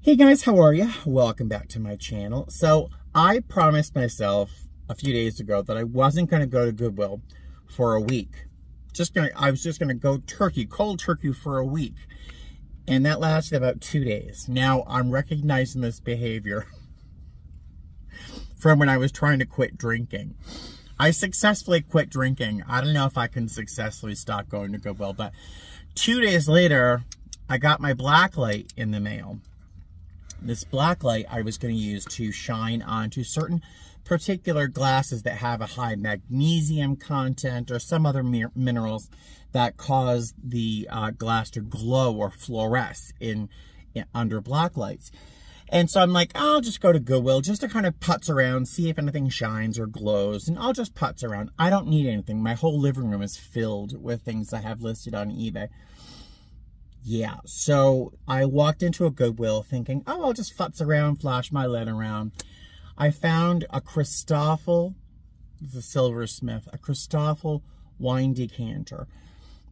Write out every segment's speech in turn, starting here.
Hey guys, how are you? Welcome back to my channel. So I promised myself a few days ago that I wasn't going to go to Goodwill for a week. I was just going to go cold turkey for a week. And that lasted about 2 days. Now I'm recognizing this behavior from when I was trying to quit drinking. I successfully quit drinking. I don't know if I can successfully stop going to Goodwill, but 2 days later, I got my blacklight in the mail. This blacklight I was going to use to shine onto certain particular glasses that have a high magnesium content or some other minerals that cause the glass to glow or fluoresce under black lights. And so I'm like, I'll just go to Goodwill just to kind of putz around, see if anything shines or glows, and I'll just putz around. I don't need anything. My whole living room is filled with things I have listed on eBay. Yeah, so I walked into a Goodwill thinking, oh, I'll just futz around, flash my light around. I found a Christoffel, it's a silversmith, a Christoffel wine decanter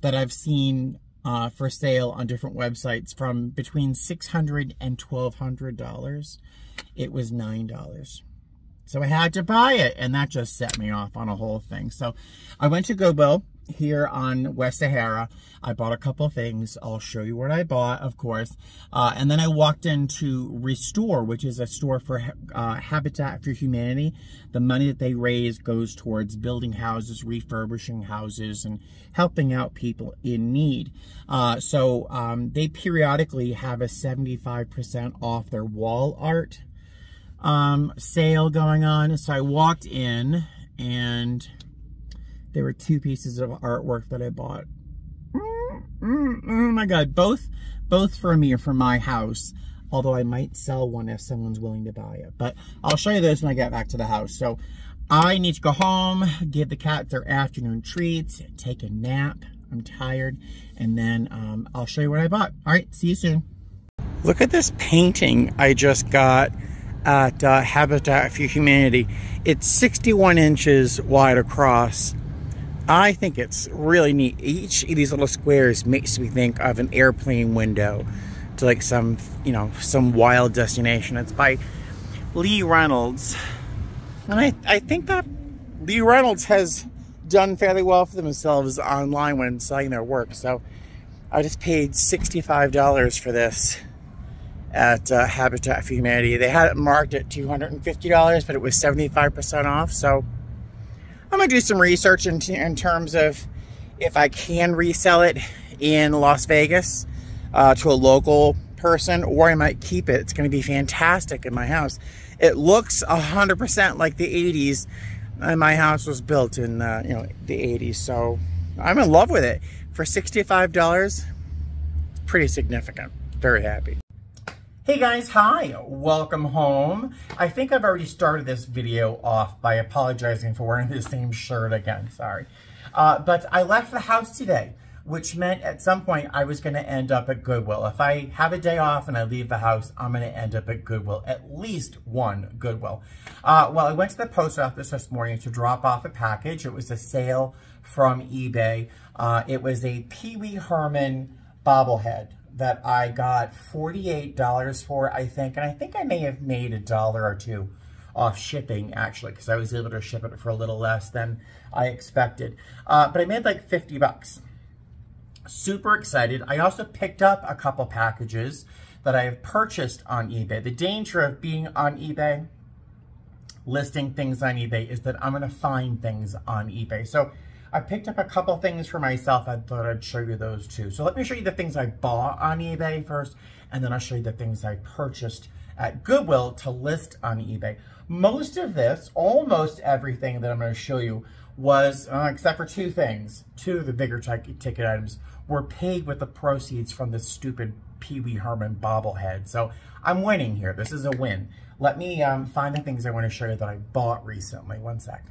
that I've seen for sale on different websites from between $600 and $1,200. It was $9. So I had to buy it, and that just set me off on a whole thing. So I went to Goodwill here on West Sahara. I bought a couple things. I'll show you what I bought, of course. And then I walked into Restore, which is a store for Habitat for Humanity. The money that they raise goes towards building houses, refurbishing houses, and helping out people in need. So they periodically have a 75% off their wall art sale going on. So I walked in, and there were 2 pieces of artwork that I bought. Oh my God, both for me or for my house. Although I might sell one if someone's willing to buy it. But I'll show you those when I get back to the house. So I need to go home, give the cats their afternoon treats, take a nap. I'm tired. And then I'll show you what I bought. All right, see you soon. Look at this painting I just got at Habitat for Humanity. It's 61 inches wide across. I think it's really neat. Each of these little squares makes me think of an airplane window to like some, some wild destination. It's by Lee Reynolds. And I think that Lee Reynolds has done fairly well for themselves online when selling their work. So I just paid $65 for this at Habitat for Humanity. They had it marked at $250, but it was 75% off. So I'm gonna do some research in terms of if I can resell it in Las Vegas to a local person, or I might keep it. It's gonna be fantastic in my house. It looks 100% like the 80s, and my house was built in the 80s, so I'm in love with it. For $65, pretty significant. Very happy. Hey guys, hi, welcome home. I think I've already started this video off by apologizing for wearing the same shirt again, sorry. But I left the house today, which meant at some point I was gonna end up at Goodwill. If I have a day off and I leave the house, I'm gonna end up at Goodwill, at least one Goodwill. Well, I went to the post office this morning to drop off a package. It was a sale from eBay. It was a Pee Wee Herman bobblehead that I got $48 for, I think. And I think I may have made $1 or $2 off shipping, actually, because I was able to ship it for a little less than I expected. But I made like 50 bucks. Super excited. I also picked up a couple packages that I have purchased on eBay. The danger of being on eBay, listing things on eBay, is that I'm gonna find things on eBay. So I picked up a couple things for myself. I thought I'd show you those too. So let me show you the things I bought on eBay first, and then I'll show you the things I purchased at Goodwill to list on eBay. Most of this, almost everything that I'm going to show you was, except for 2 things, 2 of the bigger ticket items, were paid with the proceeds from this stupid Pee Wee Herman bobblehead. So I'm winning here. This is a win. Let me find the things I want to show you that I bought recently. One sec.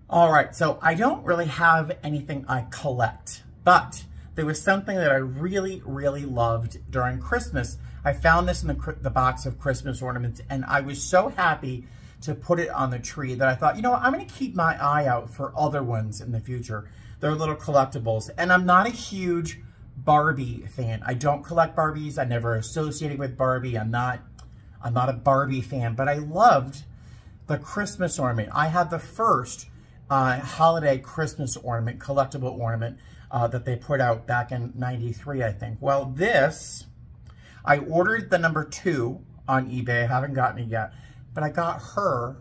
All right, so I don't really have anything I collect, but there was something that I really, really loved during Christmas. I found this in the box of Christmas ornaments, and I was so happy to put it on the tree that I thought, I'm gonna keep my eye out for other ones in the future. They're little collectibles, and I'm not a huge Barbie fan. I don't collect Barbies. I never associated with Barbie. I'm not a Barbie fan, but I loved the Christmas ornament. I had the first holiday Christmas ornament, collectible ornament that they put out back in '93, I think. Well, this, I ordered the number 2 on eBay. I haven't gotten it yet, but I got her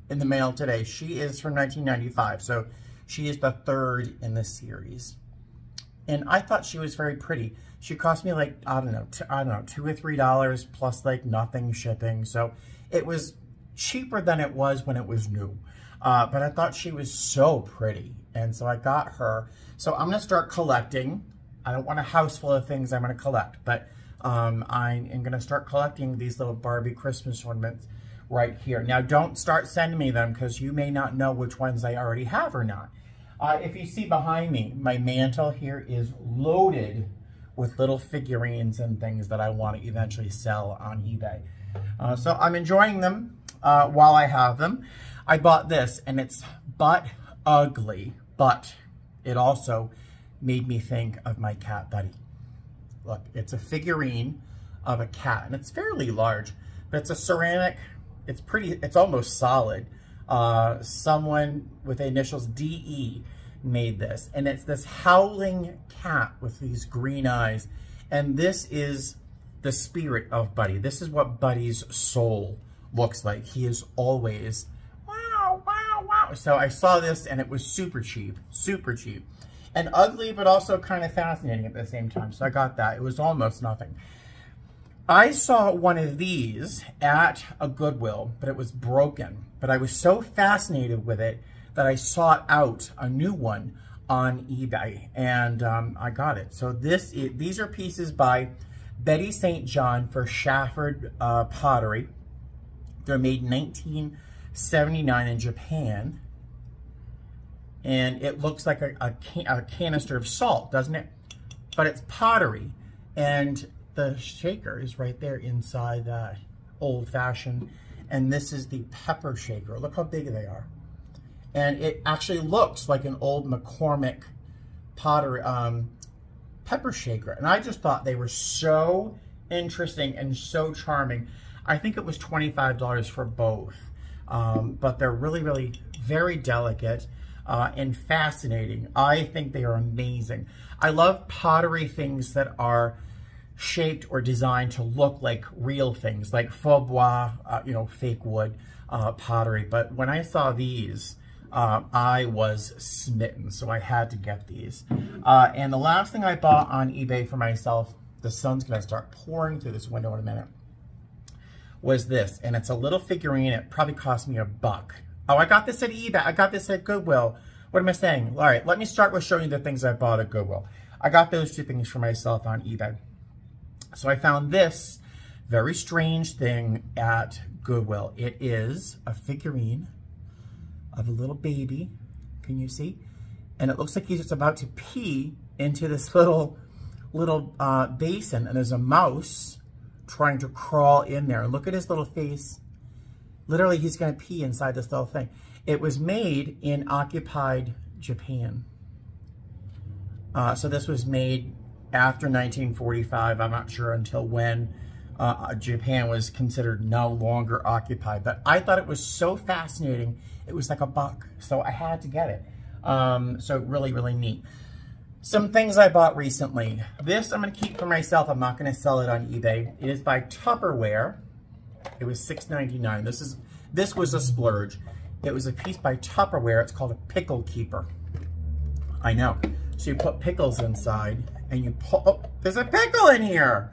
in the mail today. She is from 1995, so she is the 3rd in the series. And I thought she was very pretty. She cost me like, I don't know, $2 or $3 plus like nothing shipping. So it was cheaper than it was when it was new. But I thought she was so pretty. And so I got her. So I'm going to start collecting. I don't want a house full of things I'm going to collect. But I am going to start collecting these little Barbie Christmas ornaments right here. Now, don't start sending me them because you may not know which ones I already have or not. If you see behind me, my mantle here is loaded with little figurines and things that I want to eventually sell on eBay. So I'm enjoying them while I have them. I bought this, and it's butt ugly, but it also made me think of my cat Buddy. Look, it's a figurine of a cat, and it's fairly large, but it's a ceramic. It's pretty, it's almost solid. Someone with the initials DE made this, and it's this howling cat with these green eyes, and this is the spirit of Buddy. This is what Buddy's soul looks like. He is always wow, wow, wow. So I saw this, and it was super cheap, and ugly, but also kind of fascinating at the same time. So I got that. It was almost nothing. I saw one of these at a Goodwill, but it was broken. But I was so fascinated with it that I sought out a new one on eBay, and I got it. So these are pieces by Betty St. John for Shafford Pottery. They're made in 1979 in Japan, and it looks like a canister of salt, doesn't it? But it's pottery, and the shaker is right there inside that old-fashioned, and this is the pepper shaker. Look how big they are. And it actually looks like an old McCormick pottery pepper shaker. And I just thought they were so interesting and so charming. I think it was $25 for both. But they're really, really very delicate and fascinating. I think they are amazing. I love pottery things that are shaped or designed to look like real things, like faux bois, you know, fake wood pottery. But when I saw these, I was smitten, so I had to get these. And the last thing I bought on eBay for myself, the sun's gonna start pouring through this window in a minute, was this. And it's a little figurine. It probably cost me $1. Oh, I got this at eBay. I got this at Goodwill. What am I saying? All right, let me start with showing you the things I bought at Goodwill. I got those 2 things for myself on eBay. So I found this very strange thing at Goodwill. It is a figurine of a little baby. Can you see? And it looks like he's just about to pee into this little basin, and there's a mouse trying to crawl in there. And look at his little face. Literally, he's gonna pee inside this little thing. It was made in occupied Japan. So this was made after 1945. I'm not sure until when Japan was considered no longer occupied. But I thought it was so fascinating. It was like $1, so I had to get it. So really, really neat. Some things I bought recently. This I'm going to keep for myself. I'm not going to sell it on eBay. It is by Tupperware. It was $6.99. This was a splurge. It was a piece by Tupperware. It's called a pickle keeper. I know. So you put pickles inside, and you pull. Oh, there's a pickle in here.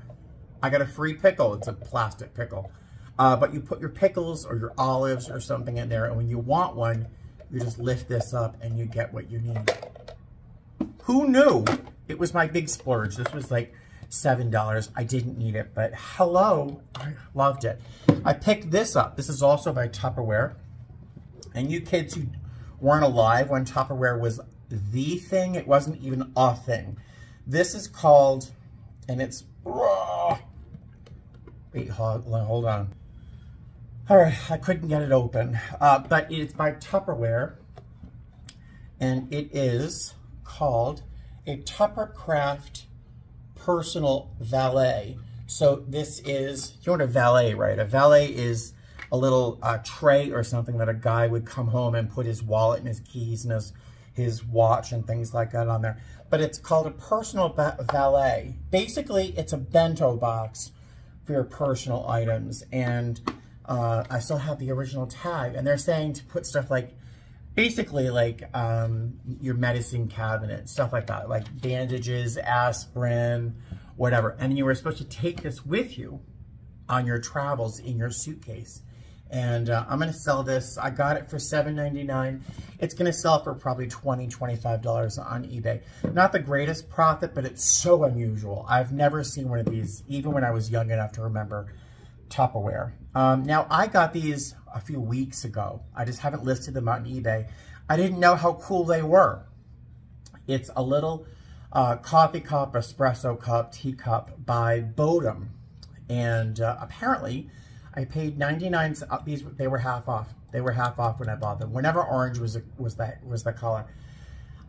I got a free pickle. It's a plastic pickle. But you put your pickles or your olives or something in there, and when you want one, you just lift this up and you get what you need. Who knew? It was my big splurge. This was like $7. I didn't need it, but hello, I loved it. I picked this up. This is also by Tupperware. And you kids who weren't alive when Tupperware was the thing, it wasn't even a thing. This is called, and it's, wait, hold on. All right, I couldn't get it open, but it's by Tupperware, and it is called a Tuppercraft personal valet. So this is, you know what a valet, right? A valet is a little tray or something that a guy would come home and put his wallet and his keys and his watch and things like that on there. But it's called a personal valet. Basically, it's a bento box for your personal items. And I still have the original tag. And they're saying to put stuff like, basically like your medicine cabinet, stuff like that, like bandages, aspirin, whatever. And you were supposed to take this with you on your travels in your suitcase. And I'm going to sell this. I got it for $7.99. It's going to sell for probably $20, $25 on eBay. Not the greatest profit, but it's so unusual. I've never seen one of these, even when I was young enough to remember Tupperware. Now, I got these a few weeks ago. I just haven't listed them on eBay. I didn't know how cool they were. It's a little coffee cup, espresso cup, teacup by Bodum. And apparently, I paid 99 cents. These, they were half off. They were half off when I bought them. Whenever orange was the color.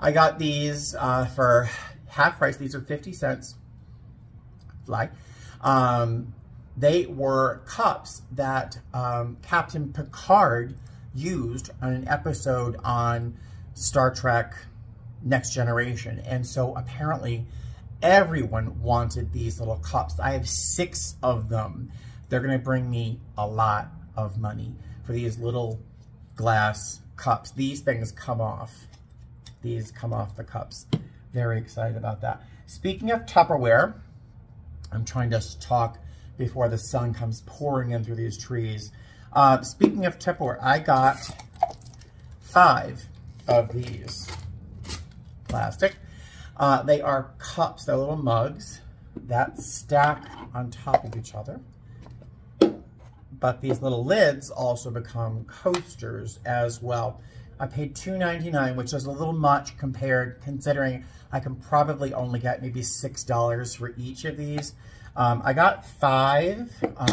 I got these for half price. These are 50 cents. Fly. They were cups that Captain Picard used on an episode on Star Trek Next Generation. And so apparently everyone wanted these little cups. I have 6 of them. They're going to bring me a lot of money for these little glass cups. These things come off. These come off the cups. Very excited about that. Speaking of Tupperware, I'm trying to talk before the sun comes pouring in through these trees. Speaking of Tupperware, I got 5 of these. Plastic. They are cups. They're little mugs that stack on top of each other. But these little lids also become coasters as well. I paid $2.99, which is a little much considering I can probably only get maybe $6 for each of these. I got 5,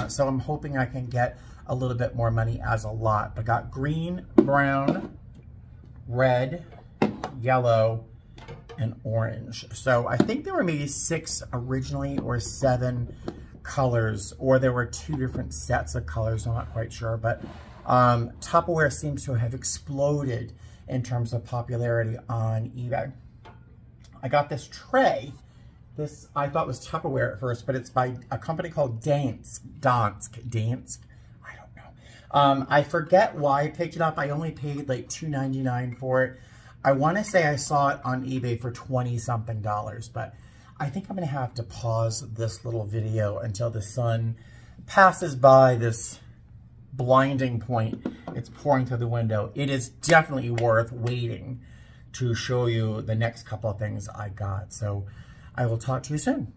so I'm hoping I can get a little bit more money as a lot. I got green, brown, red, yellow, and orange. So I think there were maybe 6 originally or 7 colors, or there were 2 different sets of colors. I'm not quite sure, but Tupperware seems to have exploded in terms of popularity on eBay. I got this tray. This I thought was Tupperware at first, but it's by a company called Dansk. I don't know. I forget why I picked it up. I only paid like $2.99 for it. I want to say I saw it on eBay for $20-something, but I think I'm going to have to pause this little video until the sun passes by this blinding point. It's pouring through the window. It is definitely worth waiting to show you the next couple of things I got. So I will talk to you soon.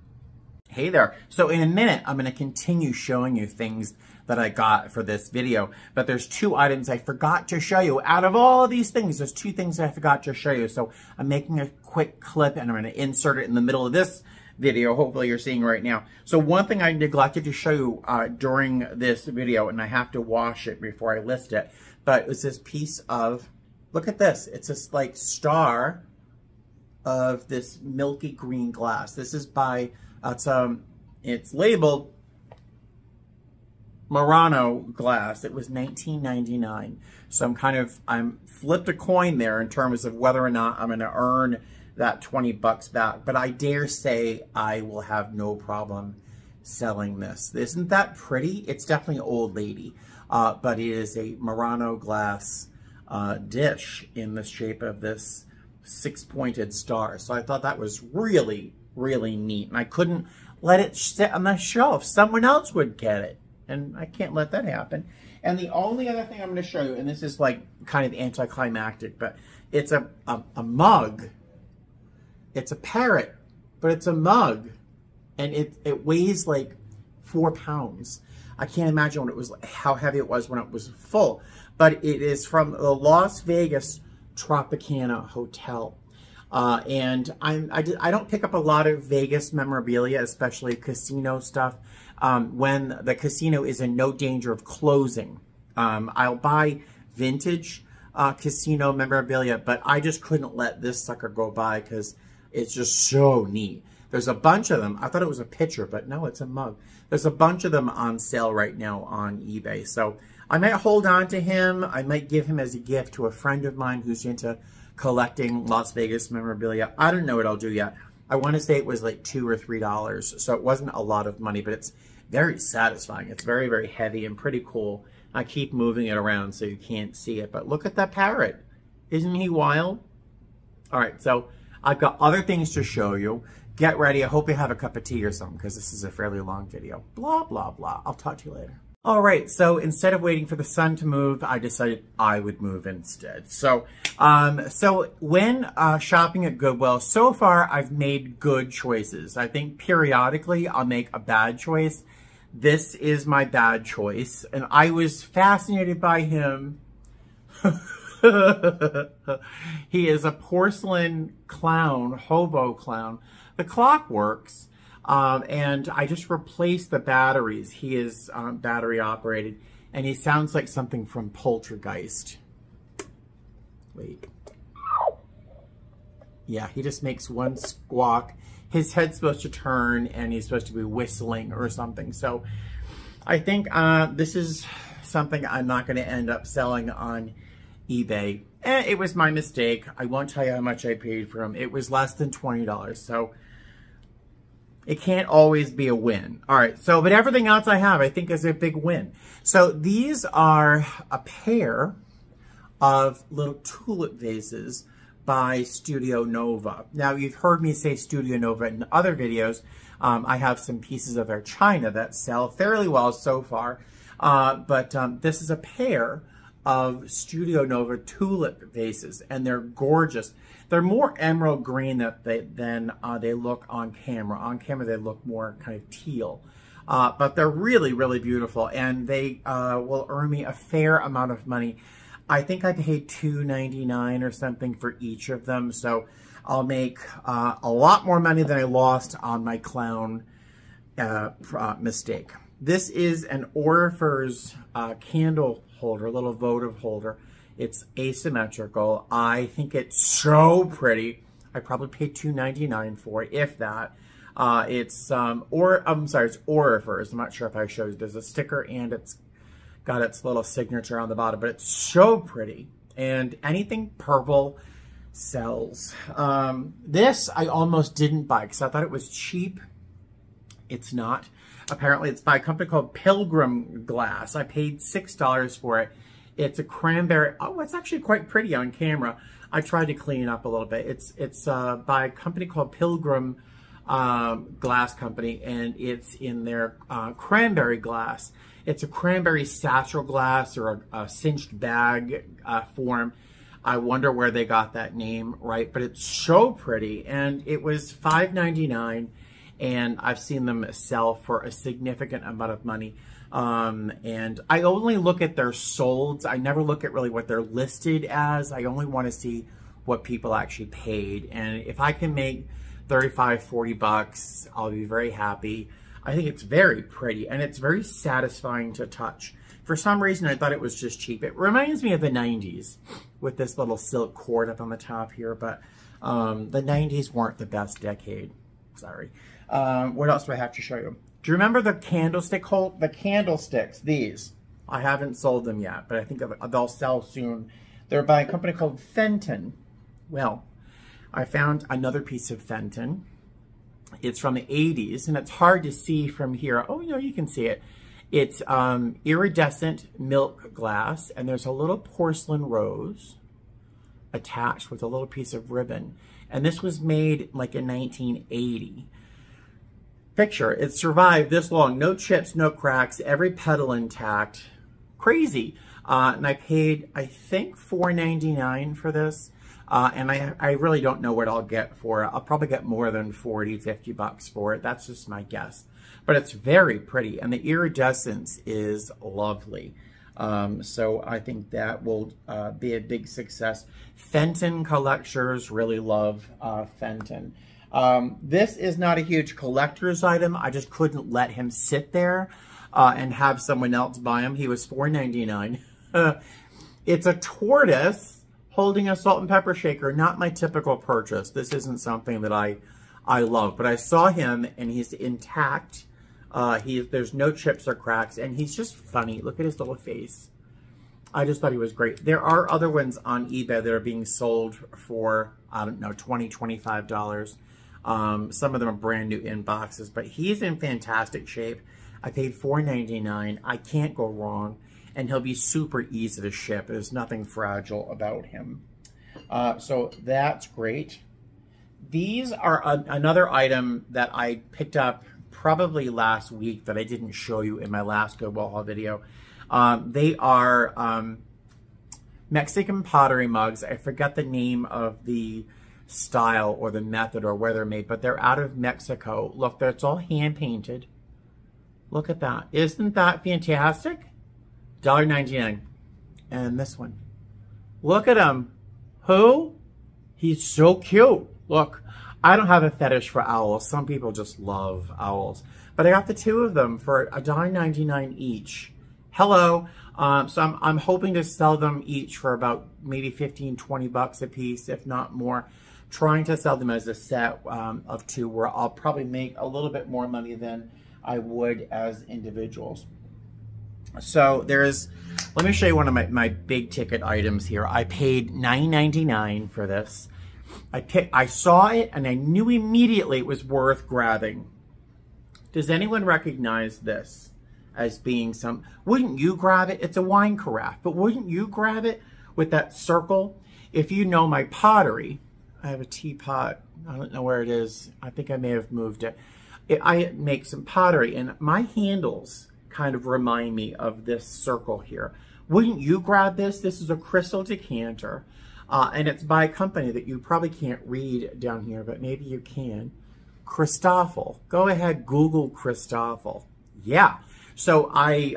Hey there. So in a minute, I'm going to continue showing you things that I got for this video. But there's 2 items I forgot to show you. Out of all of these things, there's 2 things I forgot to show you. So I'm making a quick clip and I'm going to insert it in the middle of this video. Hopefully you're seeing right now. So one thing I neglected to show you during this video, and I have to wash it before I list it, but it's this piece of, look at this. It's this like star of this milky green glass. This is by, it's labeled Murano glass. It was $19.99. So I'm flipped a coin there in terms of whether or not I'm going to earn that 20 bucks back. But I dare say I will have no problem selling this. Isn't that pretty? It's definitely old lady, but it is a Murano glass dish in the shape of this 6-pointed star. So I thought that was really, really neat. And I couldn't let it sit on the shelf. Someone else would get it. And I can't let that happen. And the only other thing I'm going to show you, and this is like kind of anticlimactic, but it's a mug. It's a parrot, but it's a mug. And it weighs like 4 pounds. I can't imagine what it was, how heavy it was when it was full. But it is from the Las Vegas Tropicana Hotel. And I don't pick up a lot of Vegas memorabilia, especially casino stuff, when the casino is in no danger of closing. I'll buy vintage casino memorabilia, but I just couldn't let this sucker go by because it's just so neat. There's a bunch of them. I thought it was a pitcher, but no, it's a mug. There's a bunch of them on sale right now on eBay. So I might hold on to him. I might give him as a gift to a friend of mine who's into collecting Las Vegas memorabilia. I don't know what I'll do yet. I want to say it was like $2 or $3. So it wasn't a lot of money, but it's very satisfying. It's very, very heavy and pretty cool. I keep moving it around so you can't see it. But look at that parrot. Isn't he wild? All right, so I've got other things to show you. Get ready. I hope you have a cup of tea or something because this is a fairly long video. Blah, blah, blah. I'll talk to you later. All right, so instead of waiting for the sun to move, I decided I would move instead. So, when shopping at Goodwill, so far I've made good choices. I think periodically I'll make a bad choice. This is my bad choice, and I was fascinated by him. He is a porcelain clown, hobo clown. The clock works, and I just replaced the batteries. He is battery operated, and he sounds like something from Poltergeist. Wait. Yeah, he just makes one squawk. His head's supposed to turn, and he's supposed to be whistling or something. So I think this is something I'm not going to end up selling on eBay. It was my mistake. I won't tell you how much I paid for him. It was less than $20. So it can't always be a win. All right. So, but everything else I have, I think is a big win. So these are a pair of little tulip vases by Studio Nova. Now, you've heard me say Studio Nova in other videos. I have some pieces of their china that sell fairly well so far. But this is a pair of Studio Nova tulip vases, and they're gorgeous. They're more emerald green than they look on camera. On camera, they look more kind of teal. But they're really, really beautiful, and they will earn me a fair amount of money. I think I paid $2.99 or something for each of them, so I'll make a lot more money than I lost on my clown mistake. This is an Aurifers candle holder, a little votive holder. It's asymmetrical. I think it's so pretty. I probably paid $2.99 for it, if that. It's Aurifers. I'm not sure if I showed you. There's a sticker and it's got its little signature on the bottom, but it's so pretty. And anything purple sells. This I almost didn't buy because I thought it was cheap. It's not. Apparently, it's by a company called Pilgrim Glass. I paid $6 for it. It's a cranberry. Oh, it's actually quite pretty on camera. I tried to clean it up a little bit. It's by a company called Pilgrim Glass Company, and it's in their cranberry glass. It's a cranberry satchel glass or a cinched bag form. I wonder where they got that name right, but it's so pretty, and it was $5.99. And I've seen them sell for a significant amount of money. And I only look at their solds. I never look at really what they're listed as. I only want to see what people actually paid. And if I can make 35, 40 bucks, I'll be very happy. I think it's very pretty and it's very satisfying to touch. For some reason, I thought it was just cheap. It reminds me of the 90s with this little silk cord up on the top here, but the 90s weren't the best decade. Sorry. What else do I have to show you? Do you remember the candlestick the candlesticks, these? I haven't sold them yet, but I think they'll sell soon. They're by a company called Fenton. Well, I found another piece of Fenton. It's from the 80s, and it's hard to see from here. Oh, no, you can see it. It's iridescent milk glass, and there's a little porcelain rose attached with a little piece of ribbon. And this was made like in 1980. Picture, it survived this long. No chips, no cracks, every petal intact. Crazy. And I paid, I think, $4.99 for this. And I really don't know what I'll get for it. I'll probably get more than 40, 50 bucks for it. That's just my guess. But it's very pretty, and the iridescence is lovely. So I think that will be a big success. Fenton collectors really love Fenton. This is not a huge collector's item. I just couldn't let him sit there and have someone else buy him. He was $4.99. It's a tortoise holding a salt and pepper shaker. Not my typical purchase. This isn't something that I I love. But I saw him, and he's intact. There's no chips or cracks, and he's just funny. Look at his little face. I just thought he was great. There are other ones on eBay that are being sold for, I don't know, $20, $25. Some of them are brand new in boxes, but he's in fantastic shape. I paid $4.99. I can't go wrong, and he'll be super easy to ship. There's nothing fragile about him. So that's great. These are another item that I picked up probably last week that I didn't show you in my last Goodwill haul video. They are Mexican pottery mugs. I forget the name of the style or the method or where they're made, but they're out of Mexico. Look, that's all hand painted. Look at that. Isn't that fantastic? $1.99. And this one. Look at him. Who? He's so cute. Look, I don't have a fetish for owls. Some people just love owls. But I got the two of them for $1.99 each. Hello. So I'm hoping to sell them each for about maybe 15, 20 bucks a piece, if not more. Trying to sell them as a set of two, where I'll probably make a little bit more money than I would as individuals. So let me show you one of my big ticket items here. I paid $9.99 for this. I saw it and I knew immediately it was worth grabbing. Does anyone recognize this as being wouldn't you grab it? It's a wine carafe, but wouldn't you grab it with that circle? If you know my pottery, I have a teapot. I don't know where it is. I think I may have moved it. I make some pottery, and my handles kind of remind me of this circle here. Wouldn't you grab this? This is a crystal decanter, and it's by a company that you probably can't read down here, but maybe you can. Christoffel. Go ahead, Google Christoffel. Yeah. So I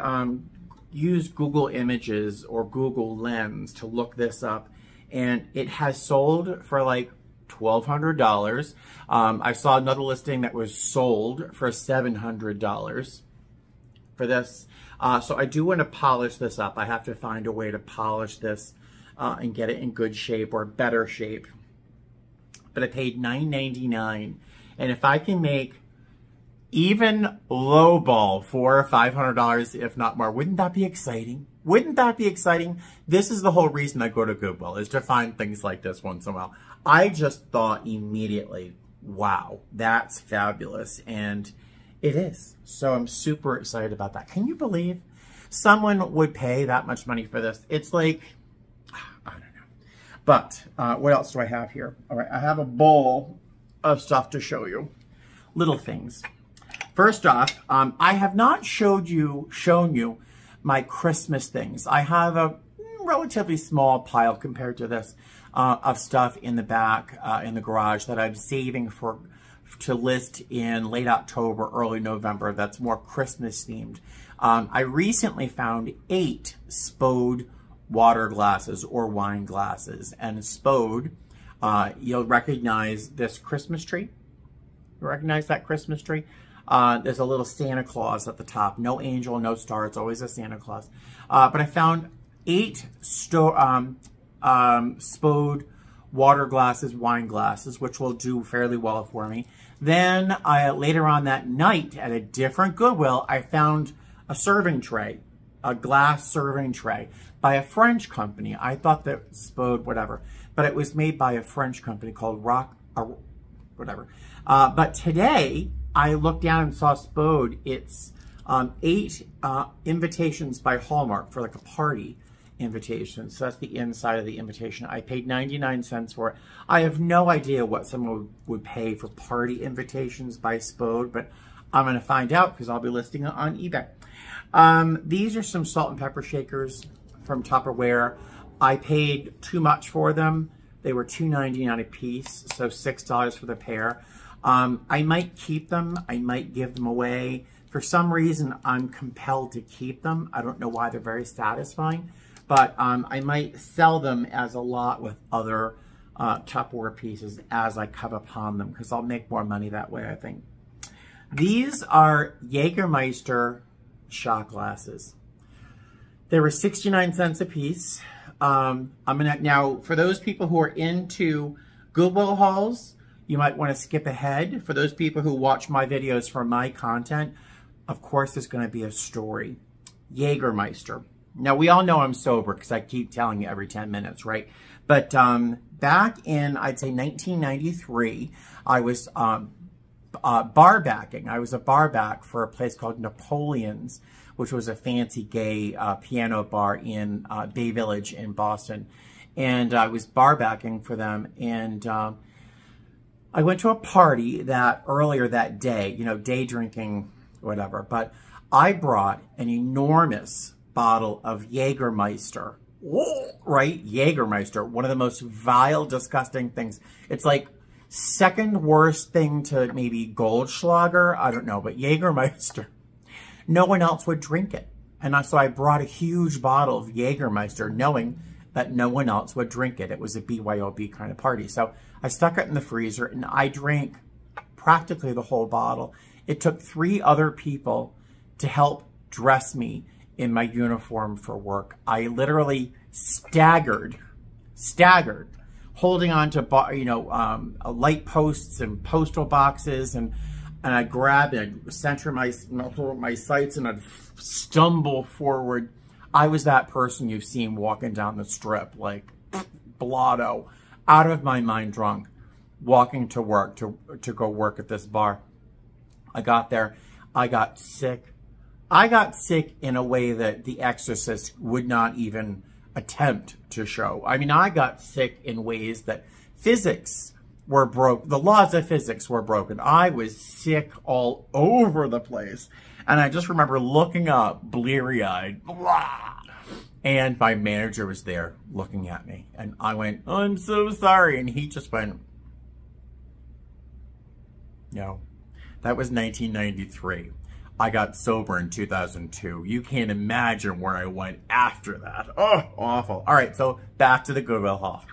used Google Images or Google Lens to look this up, and it has sold for like $1,200. I saw another listing that was sold for $700 for this. So I do want to polish this up. I have to find a way to polish this and get it in good shape or better shape. But I paid $9.99. And if I can make even lowball $400 or $500, if not more, wouldn't that be exciting? Wouldn't that be exciting? This is the whole reason I go to Goodwill, is to find things like this once in a while. I just thought immediately, wow, that's fabulous. And it is. So I'm super excited about that. Can you believe someone would pay that much money for this? It's like, I don't know. But what else do I have here? All right, I have a bowl of stuff to show you. Little things. First off, I have not shown you my Christmas things. I have a relatively small pile compared to this of stuff in the back in the garage that I'm saving to list in late October, early November. That's more Christmas themed. I recently found 8 Spode water glasses or wine glasses. And Spode, you'll recognize this Christmas tree. You recognize that Christmas tree? There's a little Santa Claus at the top. No angel, no star. It's always a Santa Claus. But I found 8 Spode water glasses, wine glasses, which will do fairly well for me. Then later on that night at a different Goodwill, I found a serving tray, a glass serving tray by a French company. I thought that Spode, whatever, but it was made by a French company called whatever. But today I looked down and saw Spode. It's 8 invitations by Hallmark for like a party invitation. So that's the inside of the invitation. I paid 99 cents for it. I have no idea what someone would pay for party invitations by Spode, but I'm going to find out because I'll be listing it on eBay. These are some salt and pepper shakers from Tupperware. I paid too much for them. They were $2.99 a piece, so $6 for the pair. I might keep them. I might give them away. For some reason, I'm compelled to keep them. I don't know why. They're very satisfying. But I might sell them as a lot with other Tupperware pieces as I come upon them, because I'll make more money that way, I think. These are Jägermeister shot glasses. They were 69 cents a piece. Now, for those people who are into Goodwill hauls, You might want to skip ahead. For those people who watch my videos for my content, of course there's going to be a story. Jägermeister. Now, we all know I'm sober because I keep telling you every 10 minutes, right? But back in, I'd say 1993, I was bar backing. I was a bar back for a place called Napoleon's, which was a fancy gay piano bar in Bay Village in Boston. And I was bar backing for them. And I went to a party that earlier that day, you know, day drinking, whatever. But I brought an enormous bottle of Jägermeister, right? Jägermeister, one of the most vile, disgusting things. It's like second worst thing to maybe Goldschlager. I don't know, but Jägermeister. No one else would drink it. And so I brought a huge bottle of Jägermeister knowing that no one else would drink it. It was a BYOB kind of party. So I stuck it in the freezer and I drank practically the whole bottle. It took 3 other people to help dress me in my uniform for work. I literally staggered, holding on to, you know, light posts and postal boxes, and I grabbed and I'd center my sights and I'd stumble forward. I was that person you've seen walking down the strip, like blotto, out of my mind drunk, walking to work, to go work at this bar. I got there, I got sick. I got sick in a way that The Exorcist would not even attempt to show. I mean, I got sick in ways that physics were broke. The laws of physics were broken. I was sick all over the place. And I just remember looking up, bleary-eyed, blah, and my manager was there looking at me. And I went, oh, I'm so sorry. And he just went, no. That was 1993. I got sober in 2002. You can't imagine where I went after that. Oh, awful. All right, so back to the Goodwill haul.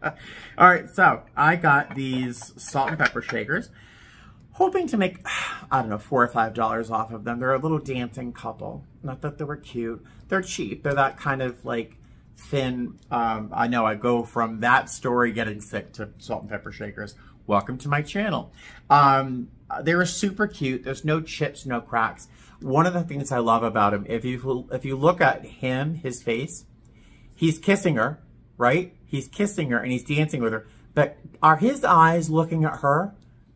All right, so I got these salt and pepper shakers, hoping to make, I don't know, $4 or $5 off of them. They're a little dancing couple. Not that they were cute. They're cheap. They're that kind of like thin. I know I go from that story getting sick to salt and pepper shakers. Welcome to my channel. They were super cute. There's no chips, no cracks. One of the things I love about him, if you look at him, his face, he's kissing her, right? He's kissing her and he's dancing with her. But are his eyes looking at her?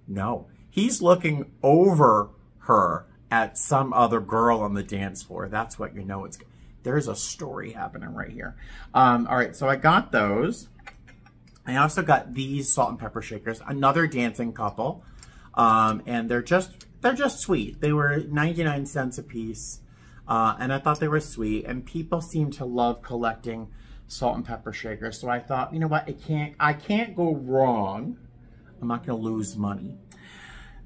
No. He's looking over her at some other girl on the dance floor. That's what you know. There's a story happening right here. All right, so I got those. I also got these salt and pepper shakers, another dancing couple. And they're just sweet. They were 99 cents a piece. And I thought they were sweet, and people seem to love collecting salt and pepper shakers. So I thought, you know what, I can't go wrong. I'm not going to lose money.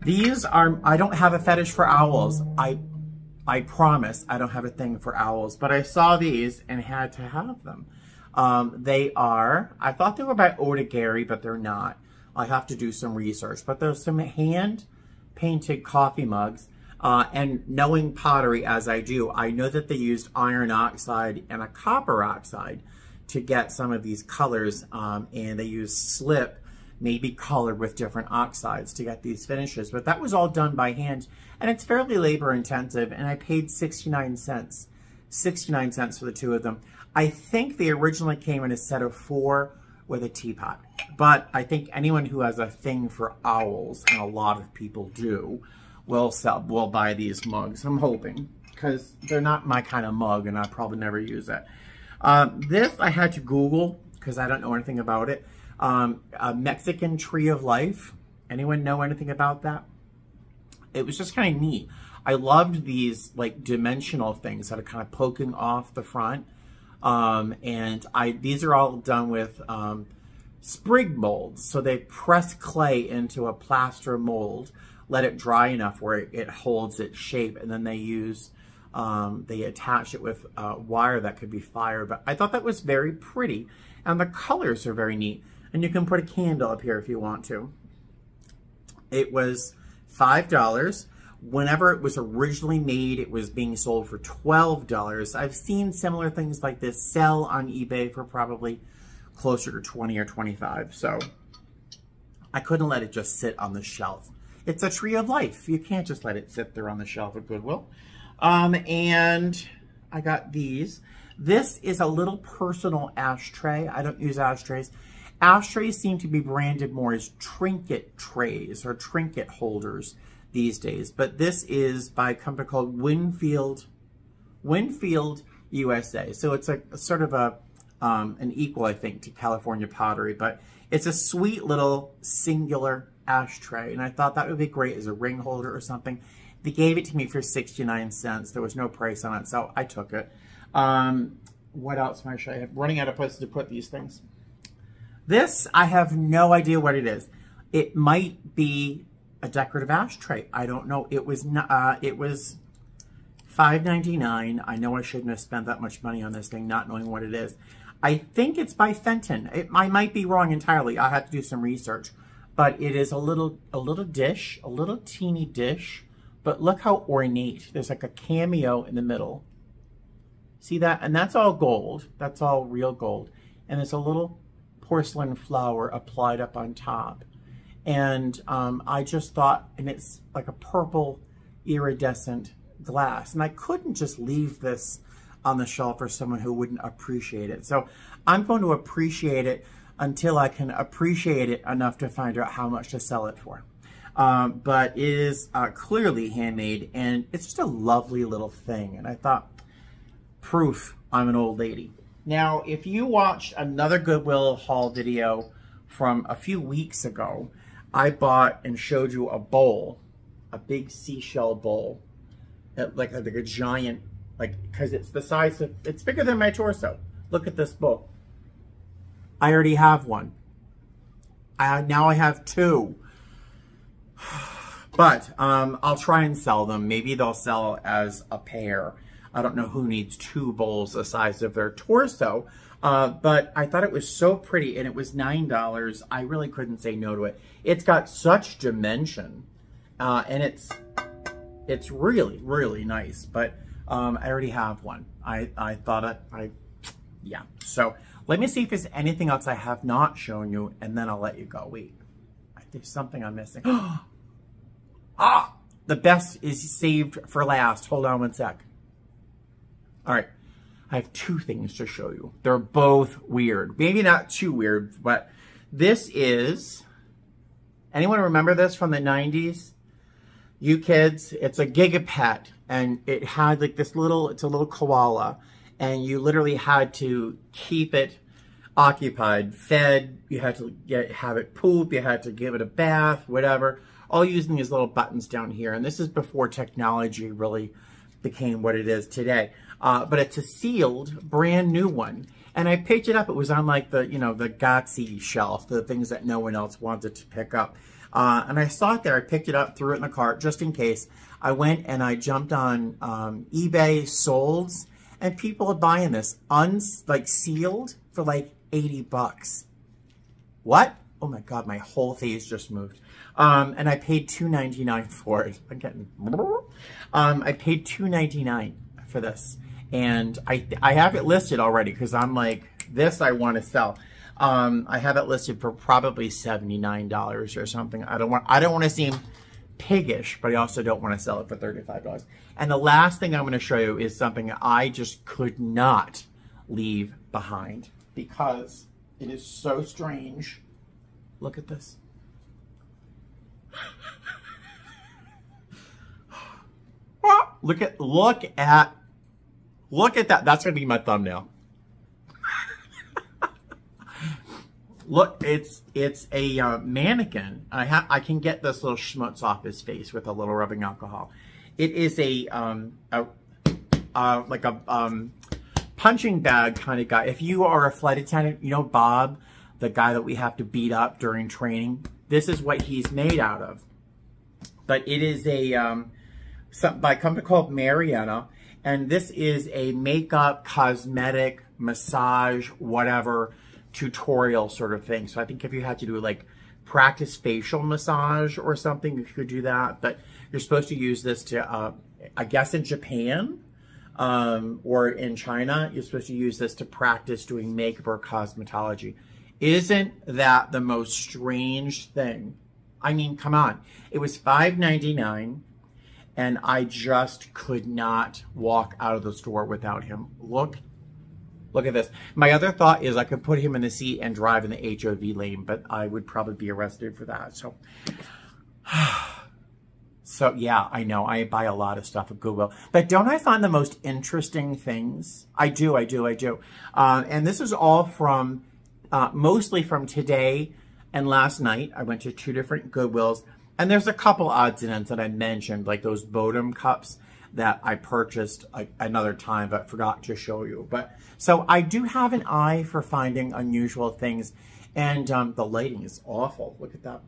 These are, I don't have a fetish for owls. I promise I don't have a thing for owls, but I saw these and had to have them. They are, I thought they were by Oda-Gary, but they're not. I have to do some research, but there's some hand-painted coffee mugs, and knowing pottery as I do, I know that they used iron oxide and a copper oxide to get some of these colors, and they used slip, maybe colored with different oxides to get these finishes, but that was all done by hand, and it's fairly labor intensive, and I paid 69 cents. 69 cents for the 2 of them. I think they originally came in a set of 4 with a teapot. But I think anyone who has a thing for owls, and a lot of people do, will buy these mugs. I'm hoping, because they're not my kind of mug, and I'll probably never use it. This I had to Google, because I don't know anything about it. A Mexican tree of life. Anyone know anything about that? It was just kind of neat. I loved these like dimensional things that are kind of poking off the front. These are all done with sprig molds. So they press clay into a plaster mold, let it dry enough where it holds its shape, and then they attach it with wire that could be fired. But I thought that was very pretty, and the colors are very neat. And you can put a candle up here if you want to. It was $5. Whenever it was originally made, it was being sold for $12. I've seen similar things like this sell on eBay for probably closer to $20 or $25. So I couldn't let it just sit on the shelf. It's a tree of life. You can't just let it sit there on the shelf at Goodwill. And I got these. This is a little personal ashtray. I don't use ashtrays. Ashtrays seem to be branded more as trinket trays or trinket holders these days. But this is by a company called Winfield USA. So it's a sort of an equal, I think, to California Pottery. But it's a sweet little singular ashtray. And I thought that would be great as a ring holder or something. They gave it to me for 69 cents. There was no price on it, so I took it. What else might I show you? I'm running out of places to put these things. This, I have no idea what it is. It might be a decorative ashtray. I don't know. It was $5.99. I know I shouldn't have spent that much money on this thing, not knowing what it is. I think it's by Fenton. I might be wrong entirely. I'll have to do some research. But it is a little dish, a little teeny dish. But look how ornate. There's like a cameo in the middle. See that? And that's all gold. That's all real gold. And there's a little porcelain flower applied up on top. And I just thought, and it's like a purple iridescent glass. And I couldn't just leave this on the shelf for someone who wouldn't appreciate it. So I'm going to appreciate it until I can appreciate it enough to find out how much to sell it for. But it is clearly handmade, and it's just a lovely little thing. And I thought, proof I'm an old lady. Now, if you watched another Goodwill haul video from a few weeks ago, I bought and showed you a bowl, a big seashell bowl, like a giant, because it's the size of, it's bigger than my torso. Look at this bowl. I already have one. Now I have two. But I'll try and sell them. Maybe they'll sell as a pair. I don't know who needs two bowls the size of their torso. But I thought it was so pretty, and it was $9. I really couldn't say no to it. It's got such dimension, and it's really, really nice. But I already have one. I thought yeah. So let me see if there's anything else I have not shown you, and then I'll let you go. Wait, there's something I'm missing. The best is saved for last. Hold on one sec. All right, I have two things to show you. They're both weird. Maybe not too weird, but this is, anyone remember this from the 90s? You kids, it's a Gigapet, and it had like this little, it's a little koala, and you literally had to keep it occupied, fed, you had to have it poop, you had to give it a bath, whatever, all using these little buttons down here. And this is before technology really became what it is today. But it's a sealed, brand new one. And I picked it up. It was on like the, you know, the Gatsby shelf, the things that no one else wanted to pick up. And I saw it there. I picked it up, threw it in the cart just in case. I went and I jumped on eBay, Solds, and people are buying this sealed for like 80 bucks. What? Oh my God, my whole face just moved. And I paid $2.99 for it. I'm getting, I paid $2.99 for this. And I have it listed already because I'm like, this I want to sell. I have it listed for probably $79 or something. I don't want to seem piggish, but I also don't want to sell it for $35. And the last thing I'm going to show you is something I just could not leave behind because it is so strange. Look at this. Look at that. That's going to be my thumbnail. Look, it's a mannequin. I can get this little schmutz off his face with a little rubbing alcohol. It is a punching bag kind of guy. If you are a flight attendant, you know Bob, the guy that we have to beat up during training. This is what he's made out of. But it is by a company called Mariana, and this is a makeup, cosmetic, massage, whatever tutorial sort of thing. So I think if you had to do like practice facial massage or something, you could do that. But you're supposed to use this to, I guess in Japan or in China, you're supposed to use this to practice doing makeup or cosmetology. Isn't that the most strange thing? I mean, come on. It was $5.99, and I just could not walk out of the store without him. Look at this. My other thought is I could put him in the seat and drive in the HOV lane, but I would probably be arrested for that. So yeah, I know I buy a lot of stuff at Goodwill, but don't I find the most interesting things? I do. And this is all from, mostly from today and last night. I went to 2 different Goodwills, and there's a couple odds and ends that I mentioned, like those Bodum cups that I purchased another time, but forgot to show you. But so I do have an eye for finding unusual things, and the lighting is awful. Look at that.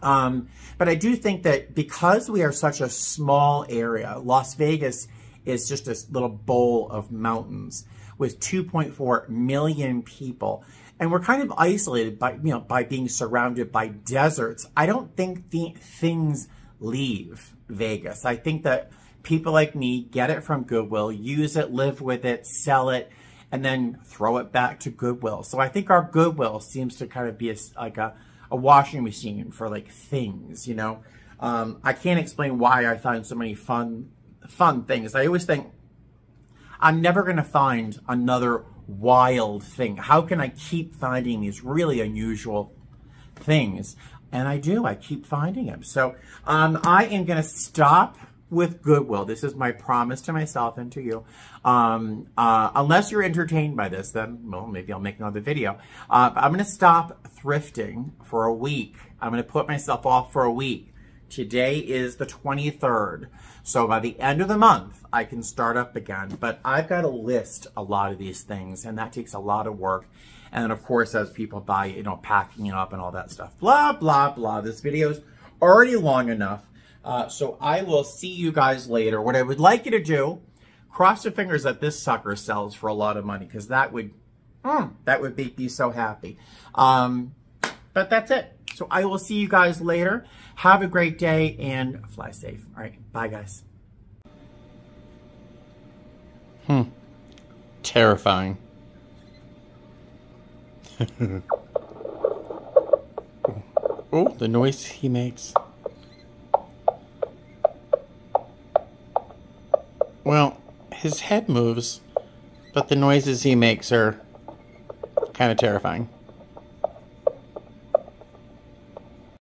But I do think that because we are such a small area, Las Vegas is just a little bowl of mountains with 2.4 million people. And we're kind of isolated by, by being surrounded by deserts. I don't think things leave Vegas. I think that people like me get it from Goodwill, use it, live with it, sell it, and then throw it back to Goodwill. So I think our Goodwill seems to kind of be like a washing machine for like things, I can't explain why I find so many fun things. I always think I'm never going to find another wild thing. How can I keep finding these really unusual things? And I do. I keep finding them. So I am going to stop with Goodwill. This is my promise to myself and to you. Unless you're entertained by this, then, well, maybe I'll make another video. I'm going to stop thrifting for a week. I'm going to put myself off for a week. Today is the 23rd. So by the end of the month, I can start up again. But I've got to list a lot of these things, and that takes a lot of work. And then, of course, as people buy, packing it up and all that stuff. Blah, blah, blah. This video's already long enough. So I will see you guys later. What I would like you to do, cross your fingers that this sucker sells for a lot of money, because that would make me so happy. But that's it. So I will see you guys later. Have a great day and fly safe. All right. Bye, guys. Terrifying. Oh, the noise he makes. Well, his head moves, but the noises he makes are kind of terrifying.